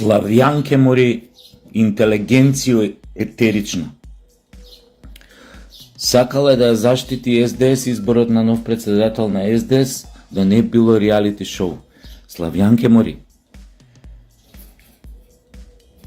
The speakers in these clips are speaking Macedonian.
Славјанке мори интелигенцијо етерична. Сакала да ја заштити СДС, изборот на нов председател на СДС, да не било реалити шоу. Славјанке мори.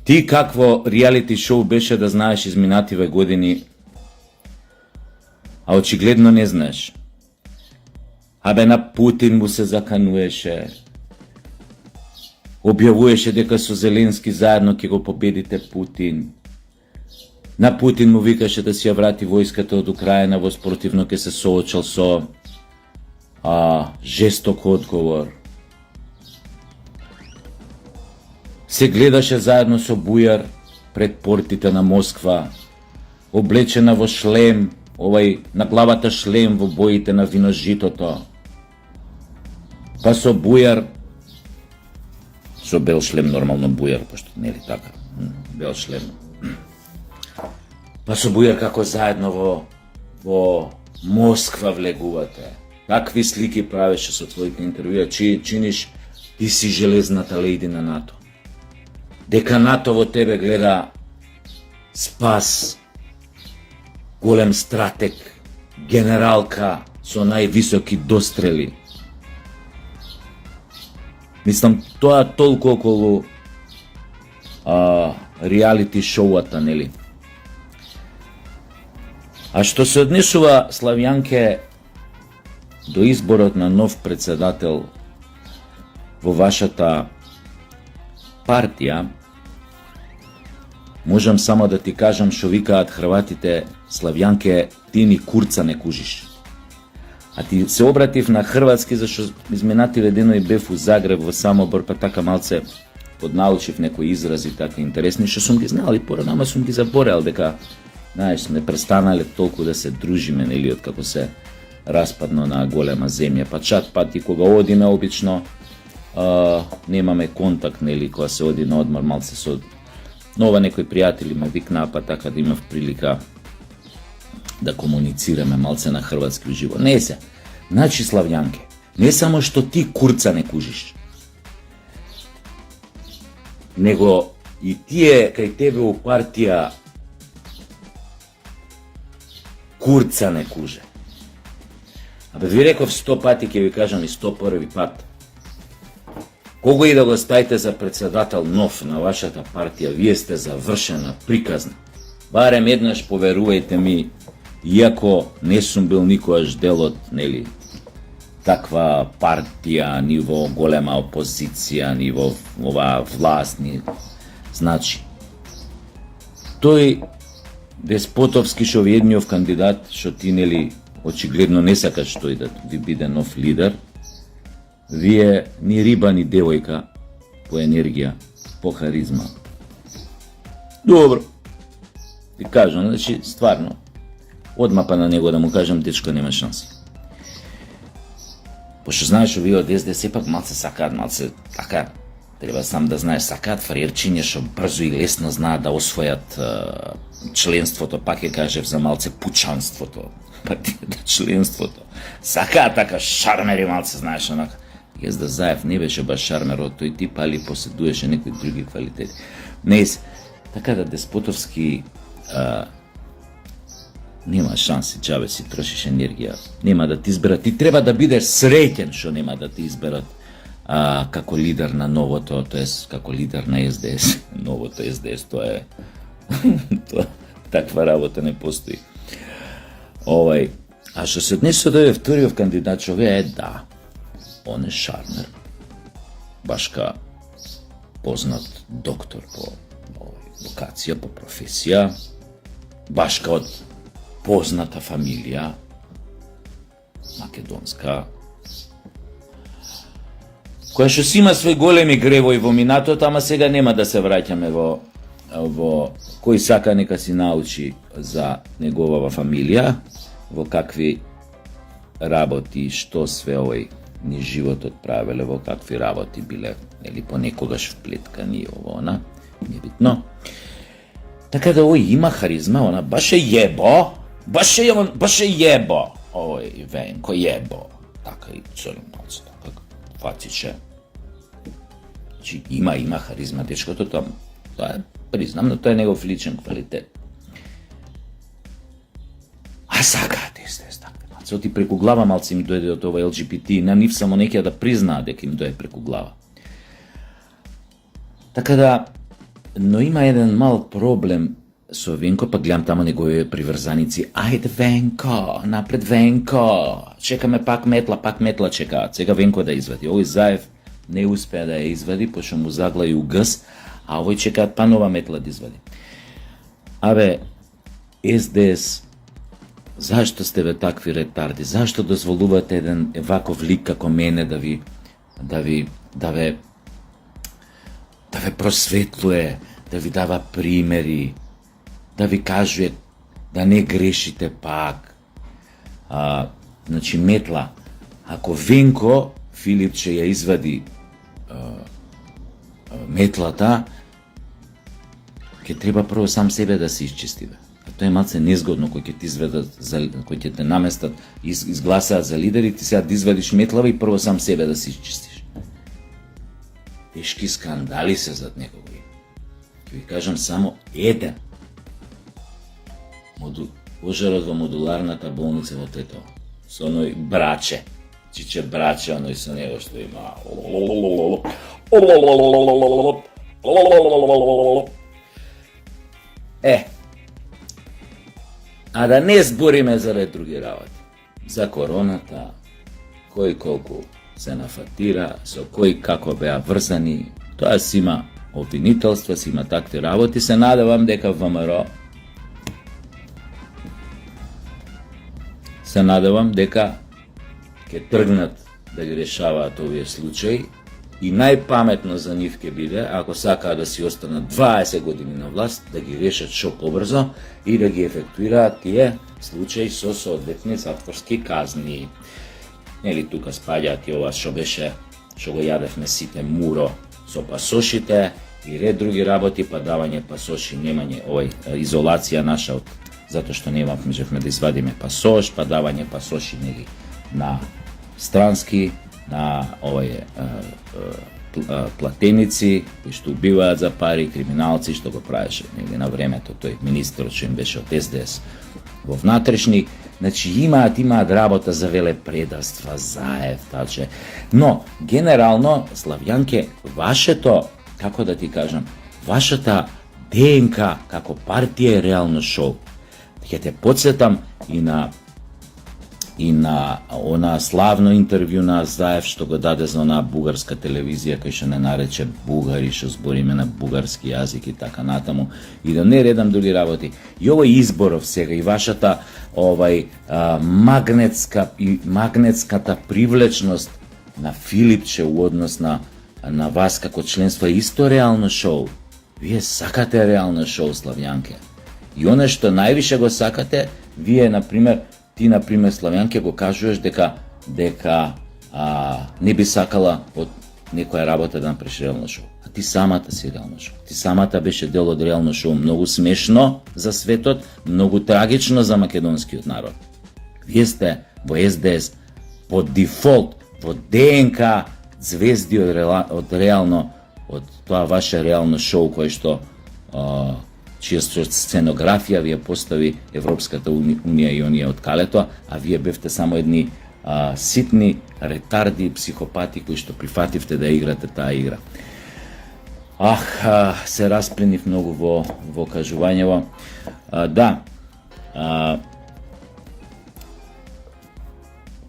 Ти какво реалити шоу беше да знаеш изминативе години, а очигледно не знаеш. Абе на Путин му се закануеше. Објавуваше дека со Зеленски заедно ќе го победите Путин. На Путин му викаше да си ја врати војската од Украина, во спротивно ќе се соочил со жесток одговор. Се гледаше заедно со Бујар пред портите на Москва, облечена во шлем, на главата шлем во боите на виножитото. Па со Бујар, со бел шлем нормално Бујар, пошто нели така, бел шлем. Па со Бујар како заедно во Москва влегувате. Какви слики правеше со твоите интервјуа, чиниш ти си железната лејди на НАТО. Дека НАТО во тебе гледа спас, голем стратег, генералка со највисоки дострели. Мислам, тоа толку околу реалити шоуата, нели? А што се однесува, Славјанке, до изборот на нов председател во вашата партија, можам само да ти кажам што викаат хрватите: Славјанке, ти ни курца не кужиш. А ти се обратив на хрватски, зашто изминативе денови бев у Загреб, во Самобор, па така малце поднаучив некои изрази така интересни, што сум ги знал и порано, ама сум ги забореал, дека, знаеш, не престанале толку да се дружиме, нели, од како се распадно на голема земја. Па чат пати кога одиме, обично немаме контакт, нели, кога се оди на одмор, малце со нова некои пријатели ме викнаа, па така да имав прилика да комуницираме малце на хрватски уживо. Не се, значи Славјанке, не само што ти курца не кужиш, него и тие кај тебе у партија курца не куже. Абе ви реков 100 пати, ќе ви кажам и 101 пат. Кого и да го ставите за председател нов на вашата партија, вие сте завршена, приказна. Барем еднаш поверувајте ми, иако не сум бил никогаш дел од, нели, таква партија, ни во голема опозиција, ни во ова власт, значи, тој деспотовски што ви едниот кандидат, што ти, нели, очигледно не сакаш тој да ви биде нов лидер, вие ни риба, ни девојка по енергија, по харизма. Добро. Ти кажам, значи, стварно, одма па на него да му кажам, дечко, нема шанси. Пошто знаеш, вие од СДС сепак малце сакаат, малце така, треба сам да знаеш, сакаат фраерчиња што брзо и лесно знаат да освојат членството, пак ќе кажев за малце пучанството, па членството. Сакаат така шармери малце, знаеш, онака. Језда Заев не беше баш шармер од тој тип, али поседуеше некои други квалитети. Не се, така да деспотовски нема шанси, џабе си трошиш енергија, нема да ти изберат. Ти треба да бидеш среќен што нема да ти изберат како лидер на новото, тоест како лидер на СДС. Новото СДС, тоа е таква работа не постои. А што се однесува до вториот кандидат, човек е да, он е шармер, башка познат доктор по вокација, по професија, башка од позната фамилија, македонска, која што си има свој големи гревои во минатото, ама сега нема да се враќаме во кој сака нека си научи за неговава фамилија, во какви работи, што све ни животот правеле, во какви работи биле, или понекогаш вплеткани ово она, небитно. Така да има харизма, она баш е јебо, баш е јебо, Венко јебо, така и целим малце, така, фациче. Значи, има харизма дечкото таму. Тоа е, признам, но тоа е негов личен квалитет. А сакаат СДС такви маци. Оти преку глава малци им дојде од ова ЛГБТ, на нив само неќа да признаат дека им дојде преку глава. Така да, но има еден мал проблем со Венко, па гледам тамо негови приврзаници. Ајде Венко, напред Венко, чекаме пак метла чекаат. Сега Венко да извади. Овој Заев не успеа да ја извади, пошто му заглаи у гъс, а овој чекаат па нова метла да извади. Абе, СДС, зашто сте бе такви ретарди? Зашто дозволувате еден ваков лик како мене да ве просветлуе, да ви дава примери, да ви кажува да не грешите пак. Значи метла, ако Венко Филипче ја извади метлата, ќе треба прво сам себе да се исчисти. А тоа е малце незгодно кој ќе ти изведат, кој ќе те наместат, изгласаат за лидери, ти сега да извадиш метлава и прво сам себе да се исчистиш. Тешки скандали се зад некој. Ќе ви кажам само еден. Пожарот во модуларната болница во Тетово. Со оној браче. Чиче браче, оној со него што има. А да не збориме за други работи. За короната, кој колку се нафатира, со кој како беа врзани, тоа си има обвинителства, си има такви работи. Се надевам дека ВМРО ќе тргнат да ги решаваат овие случаи и најпаметно за нив ќе биде, ако сакаат да си останат 20 години на власт, да ги решат шо побрзо и да ги ефектуираат тие случаи со соодветни затворски казни. Нели тука спаѓаат и ова што го јадевме сите муро со пасошите и ред други работи, па давање пасоши, немање изолација наша затоа што можевме да извадиме пасош, па давање пасоши нели на странски, на платеници кои што убиваат за пари, криминалци што го правеше нели на времето тој министерот што им беше од СДС во внатрешни. Значи имаат работа за велепредавства, Заев, таче. Но генерално Славјанке, вашето, како да ти кажам, вашата ДНК како партија е реално шоу. Ќе те подсетам и на она славно интервју на Заев што го даде за онаа бугарска телевизија кој што не нарече бугари, што збориме на бугарски јазик и така натаму, и да не редам други работи. И овој изборов сега и вашата магнетската привлечност на Филипче у однос на вас како членство е исто реално шоу. Вие сакате реално шоу, Славјанке. И оно што највише го сакате, вие, например, Славјанке, го кажуваш дека не би сакала од некоја работа да направиш реално шоу. А ти самата си реално шоу. Ти самата беше дел од реално шоу. Многу смешно за светот, многу трагично за македонскиот народ. Вие сте во СДС по дефолт, во ДНК звезди од реално, од тоа ваше реално шоу кое што чија сценографија ви ја постави Европската унија и оние од калето, а вие бевте само едни ситни ретарди и психопати кои што прифативте да играте таа игра. Се распленив многу во кажувањево.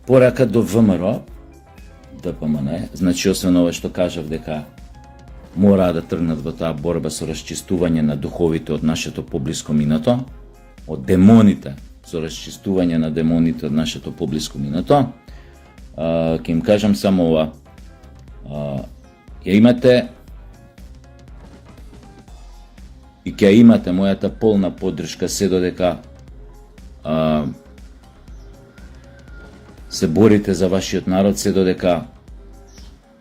Порака до ВМРО, ДПМН, значи освен ова што кажав дека мора да тргнат во таа борба со расчистување на духовите од нашето поблиско минато, од демоните, со расчистување на демоните од нашето поблиско минато. Ќе им кажам само ова. Ја имате и ќе имате мојата полна поддршка се додека се борите за вашиот народ, се додека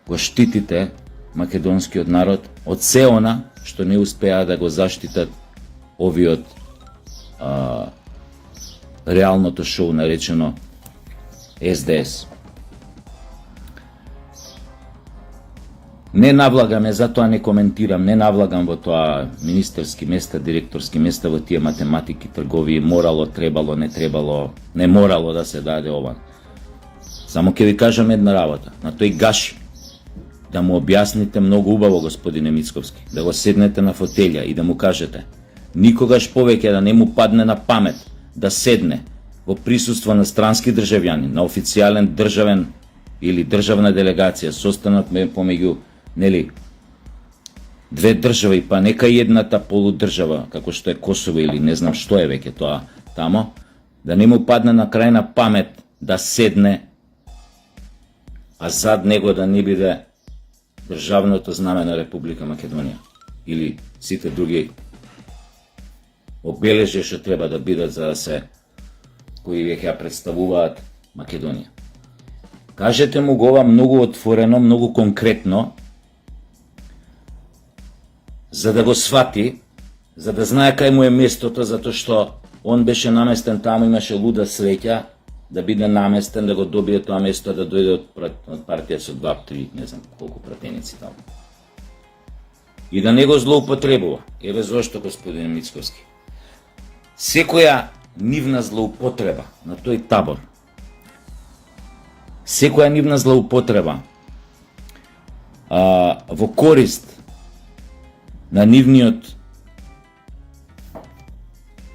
го штитите македонскиот народ од се она што не успеа да го заштитат овиот реалното шоу наречено СДС. Не навлагаме, затоа не коментирам, не навлагам во тоа министерски места, директорски места, во тие математики, тргови, морало, требало, не требало, не морало да се даде ова. Само ќе ви кажам една работа, на тој Гаши, да му објасните многу убаво, господине Мицковски, да го седнете на фотелја и да му кажете, никогаш повеќе да не му падне на памет да седне во присуство на странски државјани, на официјален државен или државна делегација, состанок помеѓу две држави, па нека едната полудржава, како што е Косово или не знам што е веќе тоа тамо, да не му падне на крајна памет да седне, а зад него да не биде државното знаме на Република Македонија или сите други обележи што треба да бидат за да се кои веќе ја представуваат Македонија. Кажете му го ова многу отворено, многу конкретно, за да го свати, за да знае кај му е местото, затоа што он беше наместен таму, имаше луда среќа да биде наместен, да го добие тоа место, да дојде од партија со 2-3, не знам колку пратеници таму. И да не го злоупотребува. Еве зошто, господин Мицковски. Секоја нивна злоупотреба на тој табор, секоја нивна злоупотреба во корист на нивниот,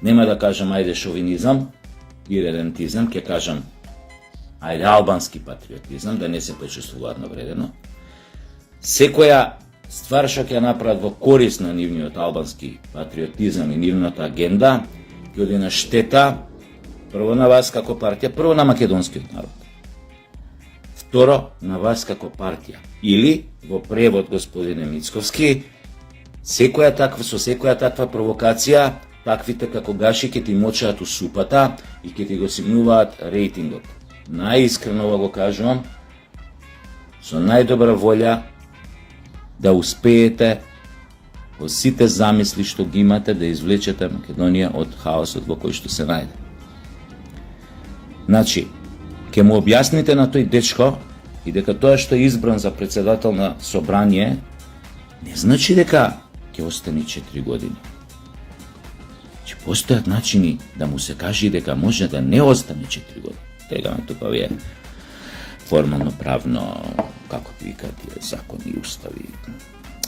нема да кажам ајде шовинизам, ирелентизам, ќе кажам ајде албански патриотизам, да не се почувствуваат навредено. Секоја ствар што ќе направат во корист на нивниот албански патриотизам и нивната агенда, ќе оди на штета, прво на вас како партија, прво на македонскиот народ. Второ, на вас како партија. Или, во превод, господине Мицковски, со секоја таква провокација, таквите како Гаши ќе ти мочаат у супата и ќе ти го симнуваат рейтингот. Најискрено го кажувам, со најдобра волја да успеете во сите замисли што ги имате да извлечете Македонија од хаосот во кој што се најде. Значи, ќе му објасните на тој дечко и дека тоа што е избран за председател на собрание не значи дека ќе остане 4 години. Че постојат начини да му се каже дека може да не остане 4 години. Тега тука вие формално правно, како ти викаат тие закони и устави,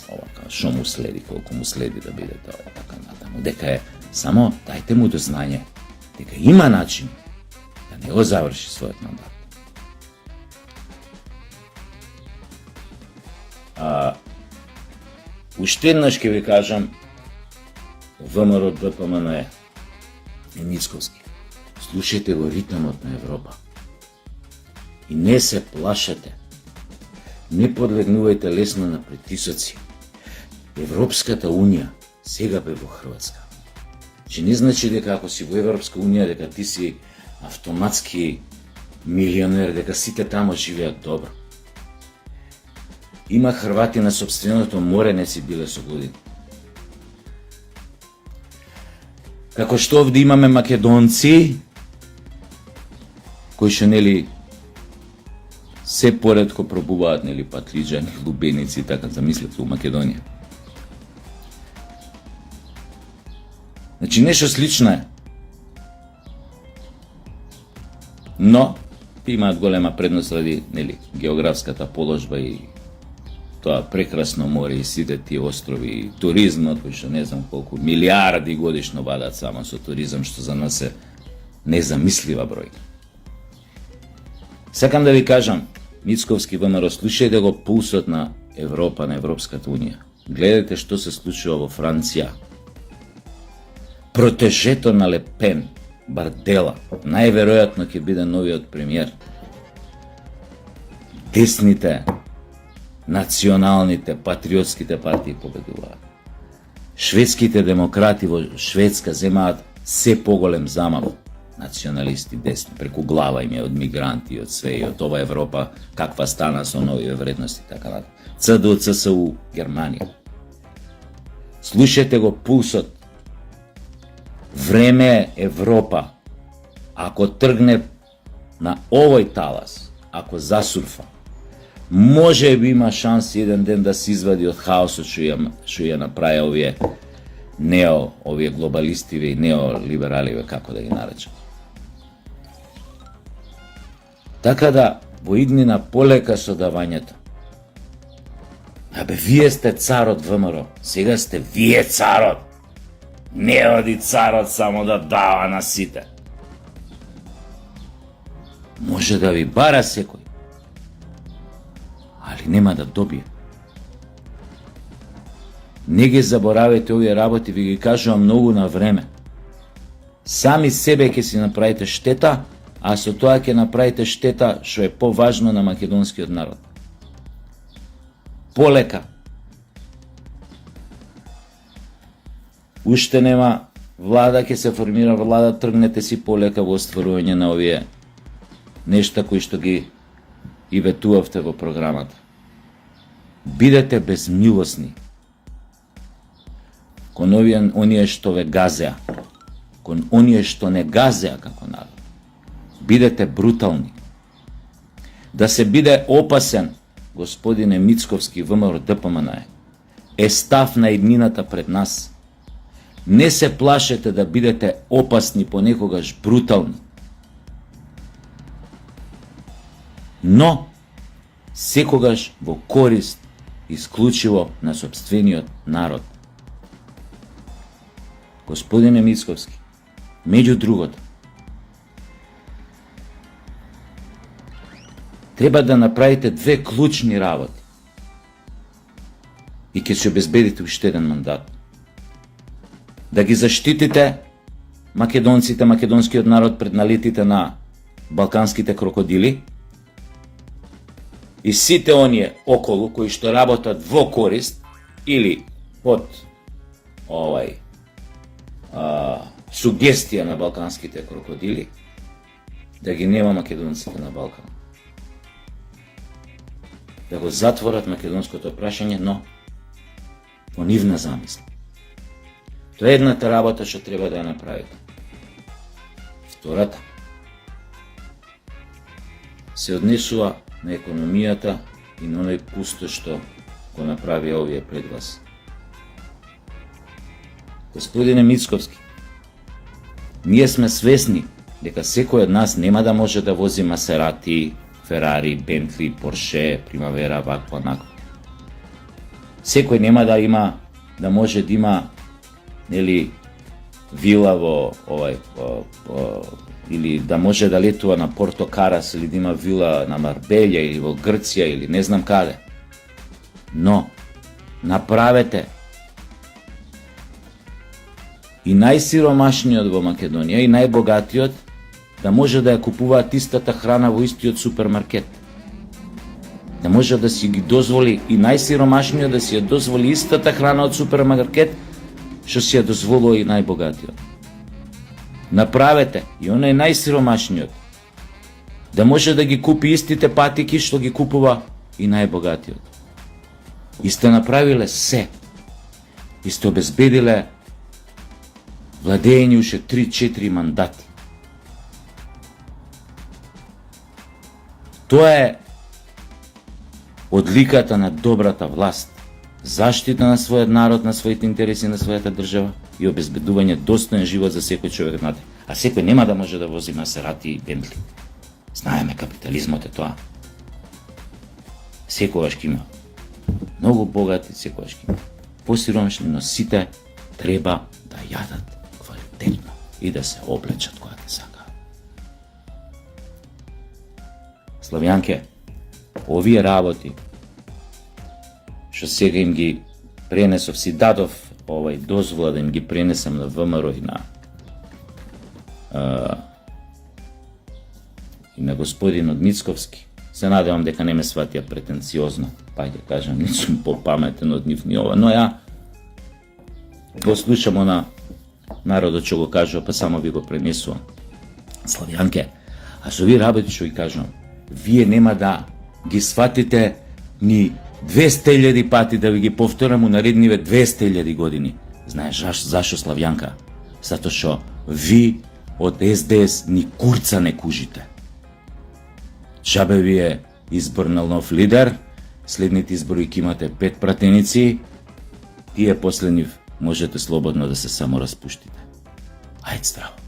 овака, што му следи, колку му следи да биде тоа, така натаму. Дека е, само дајте му до знање, дека има начин да не го заврши својот мандат. Уште еднаш ќе ви кажам, ВМРО ДПМН е Мицковски. Слушајте го ритмот на Европа. И не се плашете. Не подлегнувајте лесно на притисоци. Европската Унија сега бе во Хрватска. Че не значи дека ако си во Европска Унија, дека ти си автоматски милионер, дека сите тамо живеат добро. Има Хрвати на собственото море не си биле со години. Како што овде имаме македонци, кои што нели се поредко пробуваат нели патриџани, лубеници, така замислете у Македонија. Значи нешто слично е. Но имаат голема предност ради нели географската положба и тоа прекрасно море и сите тие острови и туризмот, кој што не знам колку милиарди годишно вадат само со туризам, што за нас е незамислива бројка. Сакам да ви кажам, Мицковски ВМРО, слушајте го пулсот на Европа, на Европската Унија. Гледате што се случува во Франција. Протежето на Лепен, Бардела, најверојатно ќе биде новиот премиер. Десните, националните, патриотските партии победуваат. Шведските демократи во Шведска земаат се поголем замав. Националисти десни, преку глава им е од мигранти, од све и од ова Европа, каква стана со нови вредности, така натаму. ЦДУ, ЦСУ, Германија. Слушајте го пулсот. Време е Европа, ако тргне на овој талас, ако засурфа, може би има шанси еден ден да се извади од хаосот што ја направи овие глобалистиве и неолибераливе, како да ги наречам. Така да, во иднина полека со давањето. Абе, вие сте царот ВМРО, сега сте вие царот. Не оди царот само да дава на сите. Може да ви бара секој, али нема да добие. Не ги заборавете овие работи, ви ги кажувам многу на време. Сами себе ќе си направите штета, а со тоа ќе направите штета што е поважно на македонскиот народ. Полека. Уште нема влада, ќе се формира влада, тргнете си полека во остварување на овие нешта кои што ги и ветувавте во програмата. Бидете безмилосни кон оние што ве газеа, кон оние што не газеа како народ. Бидете брутални. Да се биде опасен, господине Мицковски, ВМРО ДПМН е став на еднината пред нас. Не се плашете да бидете опасни, понекогаш брутални. Но секогаш во корист исклучиво на сопствениот народ. Господине Мицковски, меѓу другото, треба да направите две клучни работи и ќе се обезбедите уште еден мандат. Да ги заштитите македонците, македонскиот народ пред налетите на балканските крокодили и сите оние околу кои што работат во корист или под сугестија на балканските крокодили, да ги нема македонците на Балкан. Да го затворат македонското прашање, но по нивна замисла. Тоа е едната работа што треба да ја направите. Втората се однесува на економијата и на оној пусто што го направи овие пред вас. Господине Мицковски, ние сме свесни дека секој од нас нема да може да вози Масерати, Ферари, Бентли, Порше, Примавера, вакво, накво. Секој нема да има, да може да има, нели, вила во или да може да летува на Порто Карас, или да има вила на Марбелја, или во Грција, или не знам каде. Но, направете и најсиромашниот во Македонија и најбогатиот да може да ја купуваат истата храна во истиот супермаркет. Да може да си ги дозволи и најсиромашниот да си ја дозволи истата храна од супермаркет што си ја дозволува и најбогатиот. Направете и оној најсиромашниот да може да ги купи истите патики што ги купува и најбогатиот. И сте направиле се. И сте обезбедиле владење уште 3-4 мандати. Тоа е одликата на добрата власт, заштита на својот народ, на своите интереси, на својата држава и обезбедување достоен живот за секој човек наде. А секој нема да може да вози Масерати и Бентли. Знаеме, капитализмот е тоа. Секогаш ќе има. Многу богати секогаш ќе има. Посиромашни, но сите треба да јадат квалитетно и да се облечат кога те сакаат. Славјанке, овие работи што сега им ги пренесов, си дадов дозвола да им ги пренесам на ВМРО и на господинот Мицковски. Се надевам дека не ме сватија претенциозно, па ќе кажам, не сум попаметен од нив ни ова, но ја го слушам на народот што го кажува, па само ви го пренесувам. Славјанке, а со овие работи што ви кажувам, вие нема да ги сватите ни 200.000 пати, да ви ги повторам у наредниве 200.000 години. Знаеш зашо, Славјанка? Затоа што ви од СДС ни курца не кужите. Джабе ви е избор на нов лидер, следните избори ќе имате 5 пратеници, тие после нив можете слободно да се само распуштите. Ајде здраво!